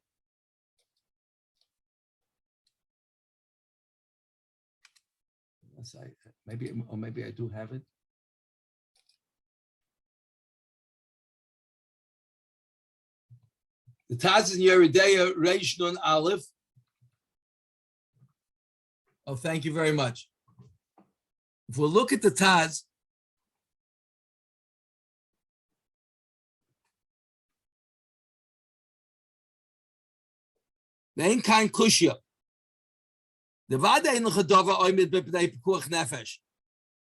Maybe I do have it. The Taz in Yeridea Reish Nun Aleph. Oh, thank you very much. If we look at the Taz, Nein kein Kushya.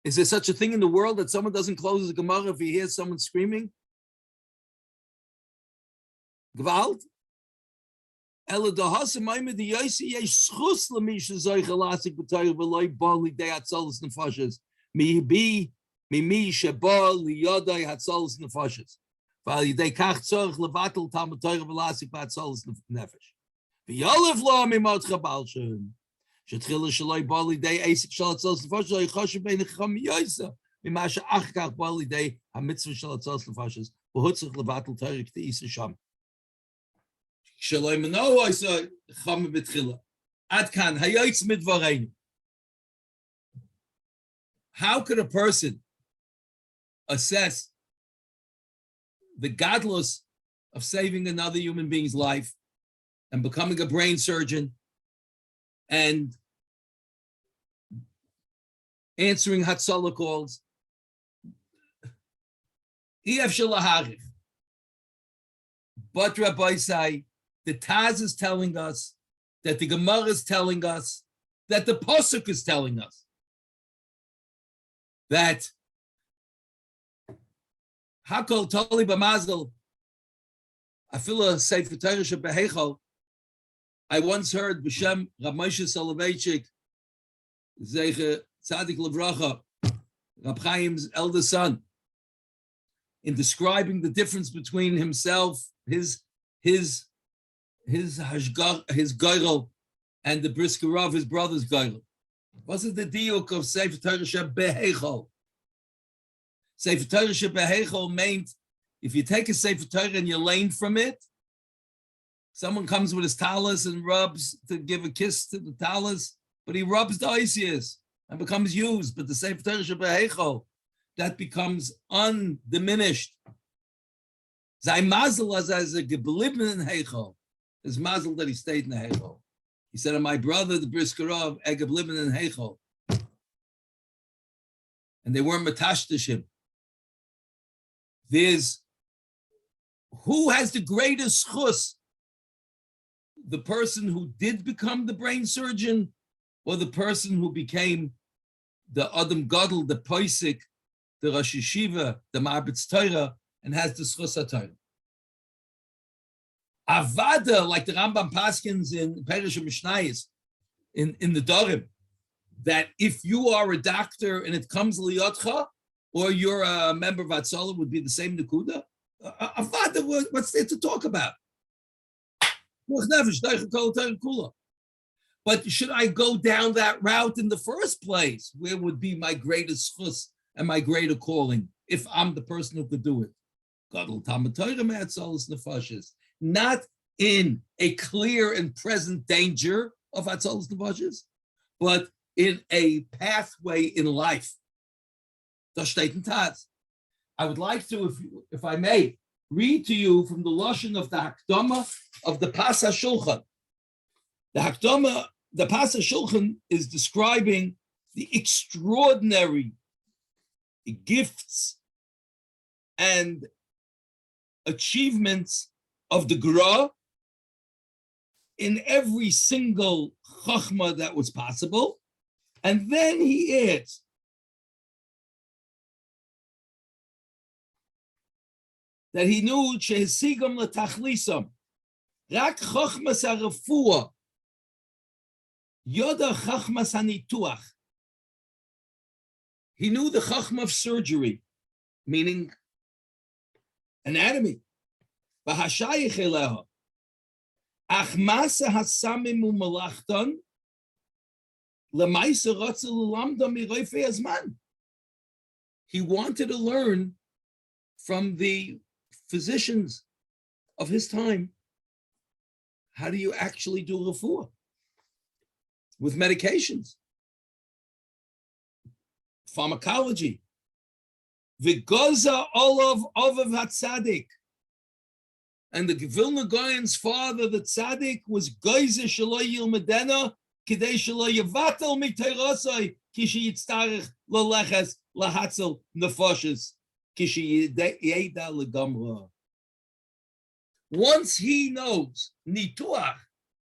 Is there such a thing in the world that someone doesn't close the Gemara if he hears someone screaming? Gewalt? Ela dahas maimed the yosi yesh schus lemish zoy gelasik betoy veloy bali de hatzalos nefashos mi sheba liyadai hatzalos nefashos val de kach tzorch levatel talmud Torah velasik hatzalos nefesh v'yalev lo mimot chabalshem shetchila shaloi bali de eisik shal hatzalos nefashos ychoshev bein chacham yosa mima she'ach kach bali de hamitzvah shal hatzalos nefashos v'hutzich levatel Torah k'teisa sham. Shalom no, I saw Chama B'tchila. Adkan Hayotz Midvareinu. How could a person assess the godless of saving another human being's life and becoming a brain surgeon and answering Hatzalah calls? Ef Shalaharich. But Rabbi Say, the Taz is telling us, that the Gemara is telling us, that the Pasuk is telling us, that Hakol toli b'mazel. Afila sefer Torah shebehechol. I once heard B'Shem Rav Moshe Soloveitchik, Zeiche Tzadik Levracha, Rab Chaim's eldest son, in describing the difference between himself, his Geirel, and the Brisker Rav, his brother's Geirel. What's the diuk of Sefer Torah Shebehechol? Sefer Torah Shebehechol meant if you take a Sefer Torah and you lane from it, someone comes with his talus and rubs to give a kiss to the talus, but he rubs the Isius and becomes used. But the Sefer Torah Shebehechol, that becomes undiminished. Zay mazel as a geblieben in Heichel. His mazel that he stayed in the Heichel. He said, "And my brother, the Brisker Rav, geblieben in Heichel." And they weren't matashtish. There's who has the greatest chus? The person who did become the brain surgeon, or the person who became the Adam Gadol, the Poisik, the Rosh Yeshiva, the Ma'abitz Torah, and has the Schus HaTorah. Avada, like the Rambam Paskins in Perish Mishnayos, in the Dorim, that if you are a doctor and it comes liyotcha, or you're a member of Hatzalah, would be the same Nakuda. Avada, what's there to talk about? But should I go down that route in the first place? Where would be my greatest chus and my greater calling if I'm the person who could do it? Not in a clear and present danger of Hatzalas Nefashis, but in a pathway in life. I would like to, if I may, read to you from the Lashon of the Hakdama of the Pas HaShulchan. The Hakdama, the Pas HaShulchan is describing the extraordinary gifts and achievements of the Gra in every single chachma that was possible. And then he adds, that he knew shehisigam letachlisam, rak chachmas harefua, yoda chachmas hanituach. He knew the chachma of surgery, meaning anatomy. V'hashayich eleha, ach masa hasamim u'malachton, lemaisa rotza l'lamda miroifei azman. He wanted to learn from the physicians of his time, how do you actually do refuah with medications, pharmacology. V'goza olav hatzadik, and the Vilna Gaon's father, the tzaddik, was goyze shelo yilmedena kidei shelo yevatel miteirosai kishi yitztarich laleches lahatzel nefoshes. Once he knows nituach,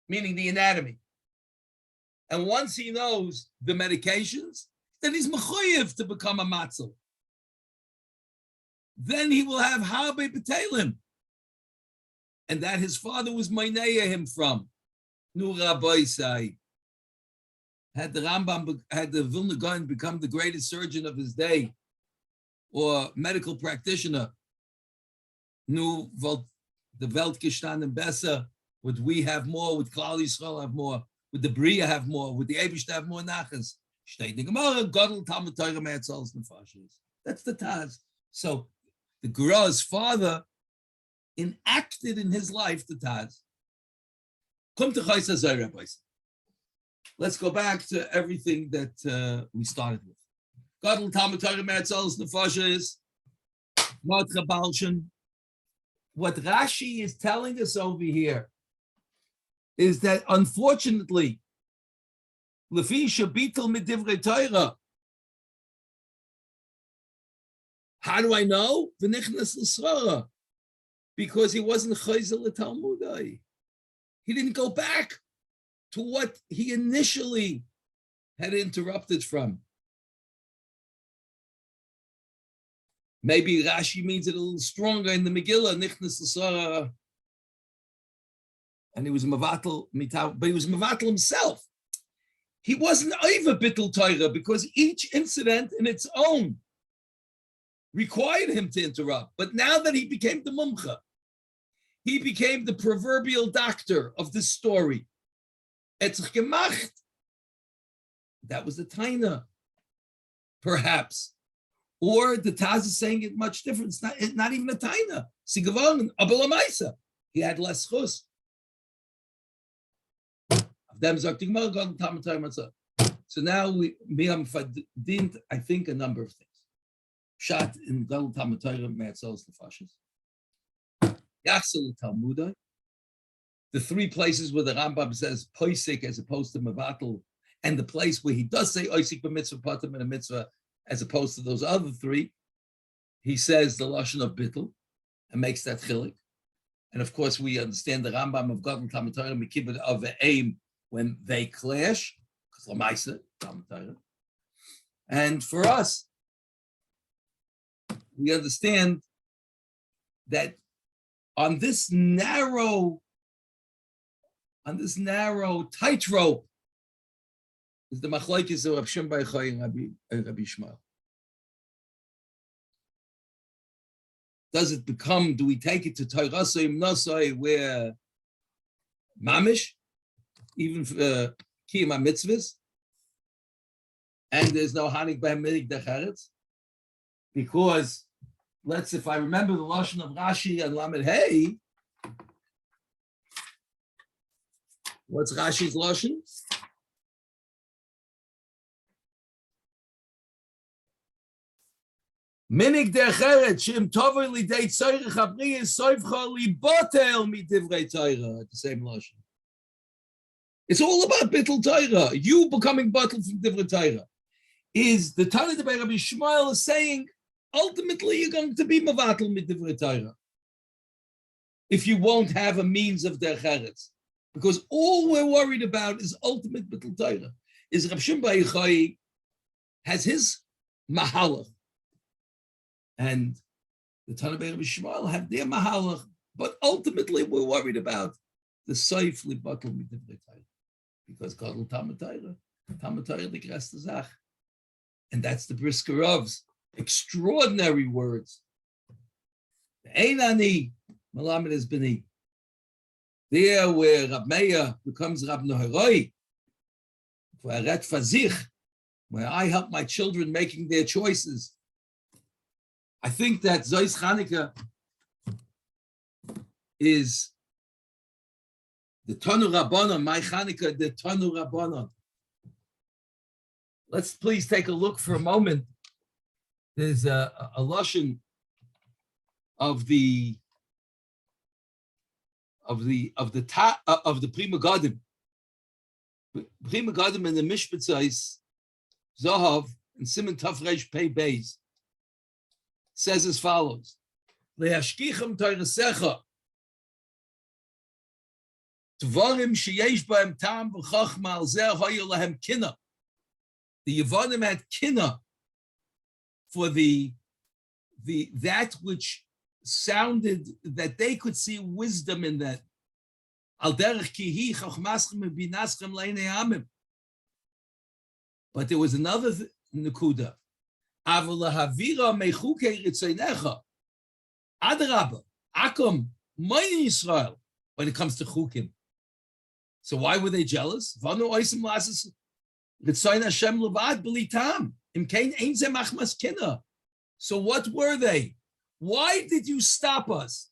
meaning the anatomy, and once he knows the medications, then he's mechuyev to become a matzel. Then he will have harbe b'telim, and that his father was meineya him from. Nu Rabbi say, had the Rambam, had the Vilna Gaon become the greatest surgeon of his day, or medical practitioner, nu the Welt gestanden besser, would we have more, would Klal Yisrael have more, would the Bria have more, would the Eibishter have more nachas? Steht in Gemara, Gadol Talmud Torah me'atzalas nefashos. That's the Taz. So the Gura's father enacted in his life the Taz. Come to Chaysa Zayra, boys. Let's go back to everything that we started with. Gadol Talmud Torah me'atzalas nefashos, Mordcha Balshan. What Rashi is telling us over here is that, unfortunately, Lefi shabitel midivrei Torah. How do I know? V'nichnas l'srara. Because he wasn't chayzel l'talmudai. He didn't go back to what he initially had interrupted from. Maybe Rashi means it a little stronger in the Megillah, Nichnas L'Sara, and he was Mavatal, but he was Mavatal himself. He wasn't over Bittul Torah because each incident in its own required him to interrupt. But now that he became the Mumcha, he became the proverbial doctor of this story. Etzich gemacht. That was the Taina, perhaps. Or the Taz is saying it much different. It's not even a Taina. Sigavon, Abelamaisa. He had less chus. So now we have verdient, I think, a number of things. Shat in Gadol Talmud Torah Me'atzelos Nefashos. Yachzor Talmudai. The three places where the Rambam says Poisik as opposed to Mevatel, and the place where he does say Oisik b'mitzvah patam and a mitzvah as opposed to those other three, he says the lashon of bittul and makes that chilik. And of course, we understand the Rambam of Gadol Talmud Torah Mikibud of the aim when they clash, because Lamaisa Talmud Torah. And for us, we understand that on this narrow tightrope is the machlokes of Rav Shimon bar Yochai and Rabbi Yishmael. Does it become? Do we take it to Torah Soim Nosoi where mamish, even kiyum mitzvahs, and there's no hanik behem minik decharetz? Because if I remember the lashon of Rashi and Lamed Hey, what's Rashi's lashon? Minik decharetz shim tovei lidei tzorich habriya soivcha libotel midivrei Torah. The same lashon. It's all about bittul Torah. You becoming bottled from divrei Torah. Is the Tana by Rabbi Yishmael is saying, ultimately, you're going to be mavatal mit divrei Torah if you won't have a means of derech, because all we're worried about is ultimate bittul Torah. Is Rav Shimon bar Yochai has his mahalach, and the Tana by Rabbi Yishmael have their mahalach, but ultimately we're worried about the soif libatel mit divrei Torah, because Gadol Talmud Torah the größte Zach, and that's the Brisker Rav's extraordinary words. Ein ani malamed es b'ni. There where Rab Meir becomes Rab Noharoi, where Eret Fazich, where I help my children making their choices. I think that Zois Chanukah is the Tanu Rabbanon, my Chanukah, the Tanu Rabbanon. Let's please take a look for a moment. There's a lashon of the Prima Gadim. Prima Gadim in the Mishpatzais Zohav and Simon Tafresh Pei Beis says as follows: Le'ashkichem Torasecha Tvarim sheyesh b'hem tam v'chachma al zeh hoyer lahem kina. The Yevonim had kina for the that which sounded that they could see wisdom in that. Al derech ki hi chachmaschem ubinaschem leinei amim. But there was another nekuda. Aval lahavira mechukei ritzeinecha. Adrabah, akom, moini Yisrael. When it comes to chukim. So why were they jealous? Vanu oisim lasses ritzoin Hashem levad b'litam. Im kein ein ze machmas kina. So what were they? Why did you stop us?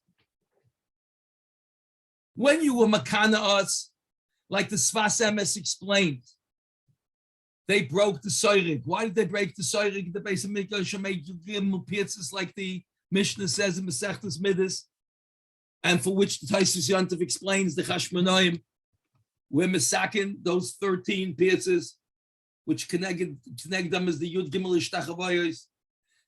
When you were makana us, like the Sfas Emes explained, they broke the Soirig. Why did they break the Soirig? The base of Mikdash made Gimel Pizzas, like the Mishnah says in Masechtas Midas, and for which the Taisus Yontif explains the Chashmonaim, where Mesakin, those 13 pizzas, which connected them as the Yud Gimel Ishtachavayos,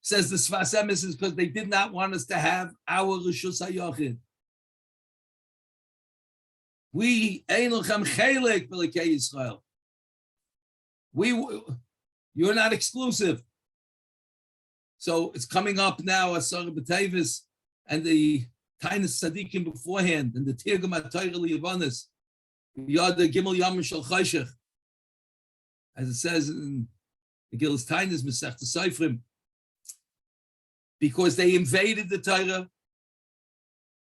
says the Sfas Emes is because they did not want us to have our Rishus HaYachid. We ein lachem chelek b'likei Yisrael. You're not exclusive. So it's coming up now, Asar B'Tevis, and the Tainus Tzadikim beforehand, and the Tirgum HaTorah Li'Yavanis, Yad Gimel Yom Shel Chayshech, as it says in the Gil's Tainus Masech Seifrim, because they invaded the Torah,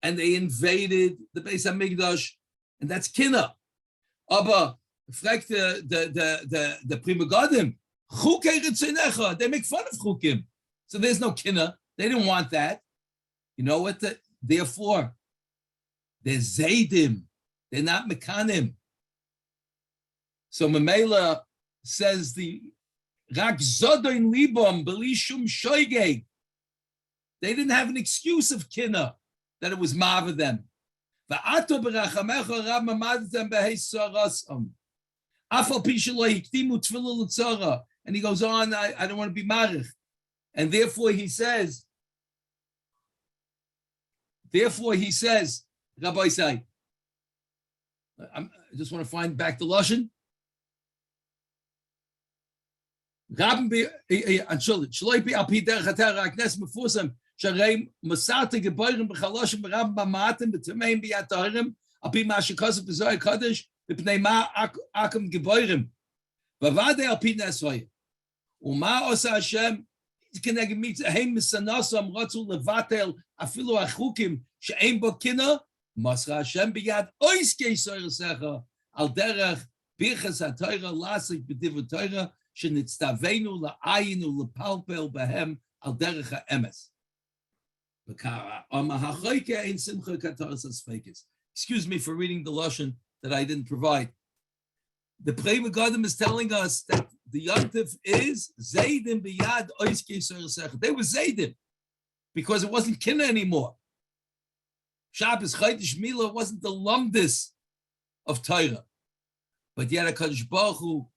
and they invaded the Beis HaMikdash, and that's Kinna. Aber, fragt the Prima Godim, Chukei Ritzinecha, they make fun of Chukim. So there's no Kinna. They didn't want that. You know what? Therefore, they're Zaydim. They're not Mekanim. So Mamela says the Rak Zodoin Libam Belishum Shoigeg. They didn't have an excuse of Kinna that it was Mava them. And he goes on, I don't want to be marich. And therefore he says, Rabbi Say, I just want to find back the Lashon. שהרי מסרתי גבוירים בחלושים ברב במאתם בתמאים ביד תהרם, על פי מה שכוסף בזוהר קודש, בפני מה אקם גבוירים. ועבדי על פי נסויה. ומה עושה השם? כנגד מי הם מסנסם רצו לבטל אפילו החוקים שאין בו קינה, מסרה השם ביד אויס כיסויר סכה, על דרך ביחס התוירה לעסק בדבר תוירה, שנצטווינו לעין ולפלפל בהם על דרך האמס. Excuse me for reading the Lashon that I didn't provide. The Prima Godim is telling us that the Yontif is Zaydim biyad oiskei soresecha. They were Zaydim because it wasn't Kinna anymore. Shabbos Chaydish Mila wasn't the lumdis of Torah, but yet HaKadosh Baruch Hu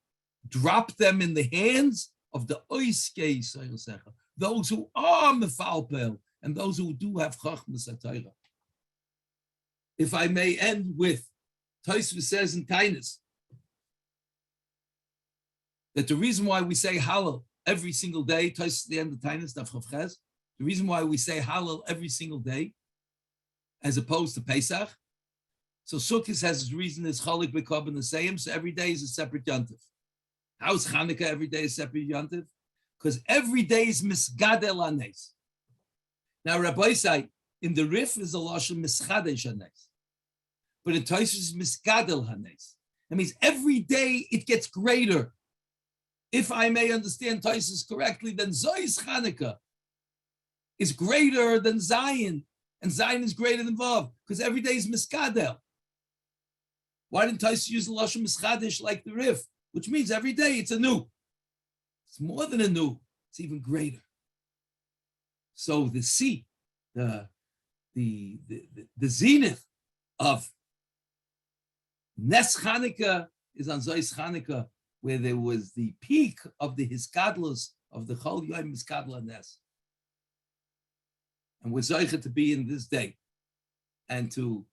dropped them in the hands of the oiskei soresecha, those who are mefalpel, and those who do have Chachmas HaTorah. If I may end with, Tosfos says in Tainus, that the reason why we say Hallel every single day, Tosfos at the end of Tainus, Daf Chav Ches, the reason why we say Hallel every single day, as opposed to Pesach, so Sukkot has his reason is Chalik B'Kov and the Seyim, so every day is a separate Yontif. How is Chanukah every day a separate Yontif? Because every day is Misgadel Anes. Now, Rabbi say in the Rif is a lashon mischadesh hanes, but in Tosfos is misgadel hanes. That means every day it gets greater. If I may understand Tosfos correctly, then Zoy's Chanukah is greater than Zion, and Zion is greater than Vav because every day is misgadel. Why didn't Tosfos use the lashon mischadesh like the Rif, which means every day it's a new? It's more than a new; it's even greater. So the sea, the zenith of Nes Chanukah is on Zois Chanukah, where there was the peak of the Hiskadlos of the Chol Yom Hiskadla Nes. And we're Zoichet to be in this day and to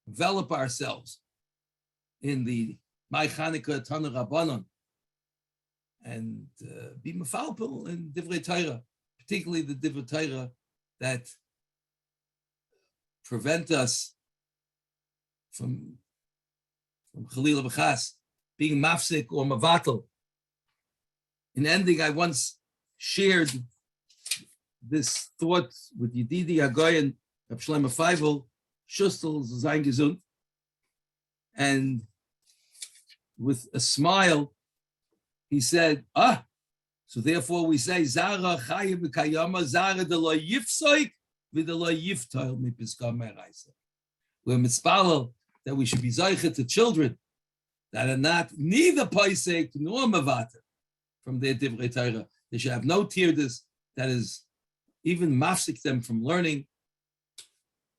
envelop ourselves in the My Chanukah Tana Rabbanon and be mefalpel in Divrei Torah, particularly the Divrei Torah that prevent us from Chalila B'chas being mafsik or mavatal. In ending, I once shared this thought with Yedidi Hagoyen, Reb Shlomo Feivel, Shustel Zayin Gesund, and with a smile, he said, so therefore we say, Zara Chayim Kayama, Zara de lo yifsoik, with the lo yiftoil mipiskam meraisa. We're mitzpalel that we should be zeichet to children that are not neither paisek nor mavater from their divrei Torah. They should have no tirdus that is even mafsik them from learning.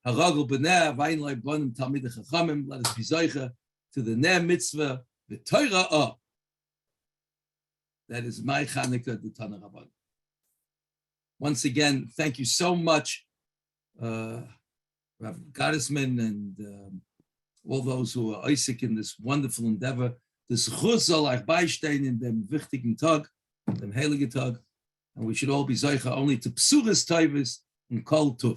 Haragul b'nei vayin loy bonim talmid chachamim. Let us be zeicha to the ner mitzvah the Torah. That is my Chanukah, the Tana Rabban. Once again, thank you so much, Rav Gottesman and all those who are Isaac in this wonderful endeavor. The Zechus soll euch beistehen in dem wichtigen Tag, dem heiligen Tag. And we should all be Zaycha only to Psuris Taivas and Kol Tov.